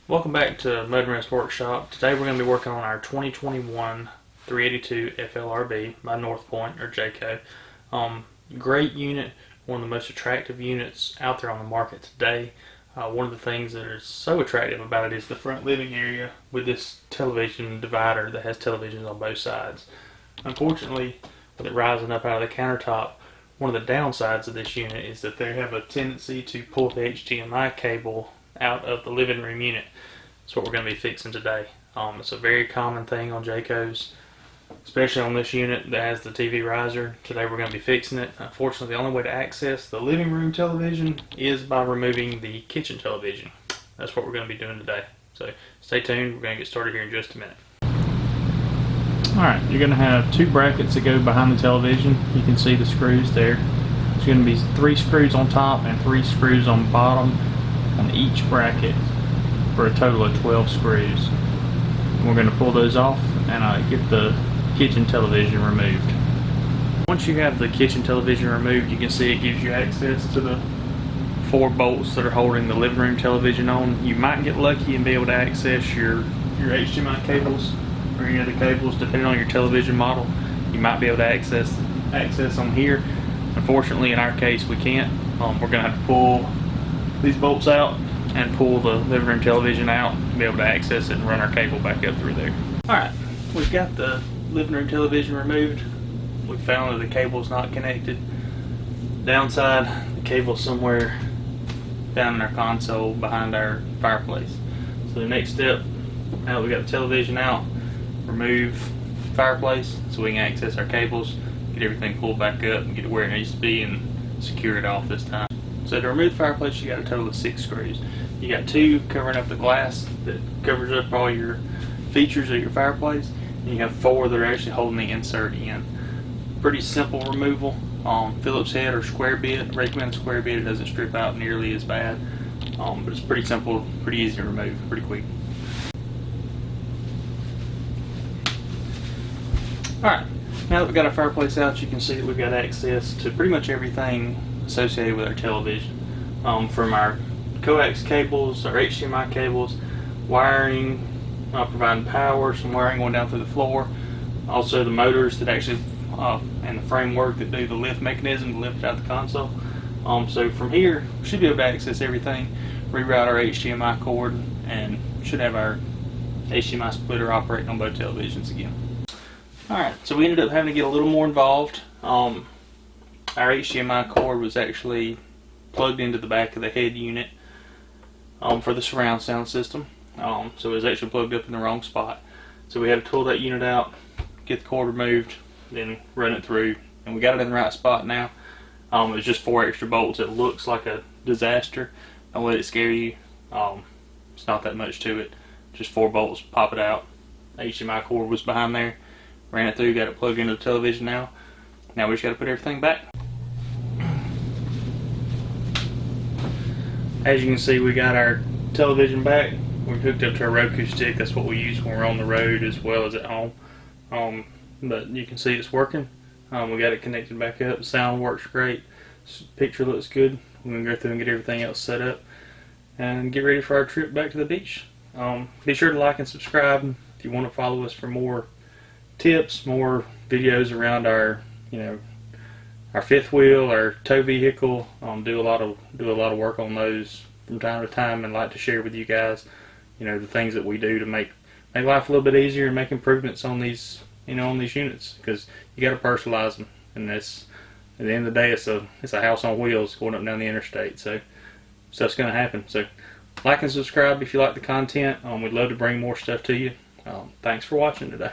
Welcome back to Mud and Rest Workshop. Today we're going to be working on our 2021 382 FLRB by North Point, or Jayco. Great unit, one of the most attractive units out there on the market today. One of the things that is so attractive about it is the front living area with this television divider that has televisions on both sides. Unfortunately, with it rising up out of the countertop, one of the downsides of this unit is that they have a tendency to pull the HDMI cable out of the living room unit. That's what we're going to be fixing today. It's a very common thing on Jaycos, especially on this unit that has the TV riser. Today we're going to be fixing it. Unfortunately, the only way to access the living room television is by removing the kitchen television. That's what we're going to be doing today. So stay tuned. We're going to get started here in just a minute. Alright, you're going to have two brackets that go behind the television. You can see the screws there. There's going to be 3 screws on top and 3 screws on bottom on each bracket for a total of 12 screws. And we're going to pull those off and get the kitchen television removed. Once you have the kitchen television removed, you can see it gives you access to the 4 bolts that are holding the living room television on. You might get lucky and be able to access your HDMI cables or any other cables depending on your television model. You might be able to access them here. Unfortunately, in our case, we can't. We're going to have to pull these bolts out and pull the living room television out to be able to access it and run our cable back up through there. Alright, we've got the living room television removed. We found that the cable's not connected. Downside, the cable's somewhere down in our console behind our fireplace. So the next step, now that we got the television out, remove the fireplace so we can access our cables, get everything pulled back up and get it where it needs to be and secure it off this time. So to remove the fireplace, you got a total of 6 screws. You got 2 covering up the glass that covers up all your features of your fireplace, and you have 4 that are actually holding the insert in. Pretty simple removal. Phillips head or square bit. Recommend square bit. It doesn't strip out nearly as bad, but it's pretty simple, pretty easy to remove, pretty quick. Alright, now that we've got our fireplace out, you can see that we've got access to pretty much everything associated with our television. From our coax cables, our HDMI cables, wiring, providing power, some wiring going down through the floor, also the motors that actually and the framework that do the lift mechanism to lift it out of the console. So from here, we should be able to access everything, reroute our HDMI cord, and should have our HDMI splitter operating on both televisions again. Alright, so we ended up having to get a little more involved. Our HDMI cord was actually plugged into the back of the head unit for the surround sound system. So it was actually plugged up in the wrong spot. So we had to pull that unit out, get the cord removed, then run it through, and we got it in the right spot now. It was just 4 extra bolts. It looks like a disaster. Don't let it scare you. It's not that much to it. Just 4 bolts, pop it out. The HDMI cord was behind there. Ran it through, got it plugged into the television now. Now we just got to put everything back. As you can see, we got our television back. We're hooked up to a Roku stick. That's what we use when we're on the road as well as at home. But you can see it's working. We got it connected back up. Sound works great. Picture looks good. We're going to go through and get everything else set up and get ready for our trip back to the beach. Be sure to like and subscribe if you want to follow us for more tips, more videos around our our fifth wheel, our tow vehicle. Do a lot of work on those from time to time, and like to share with you guys, the things that we do to make life a little bit easier and make improvements on these, on these units, because you got to personalize them, and that's, at the end of the day, it's a house on wheels going up and down the interstate. So stuff's going to happen. So like and subscribe if you like the content. We'd love to bring more stuff to you. Thanks for watching today.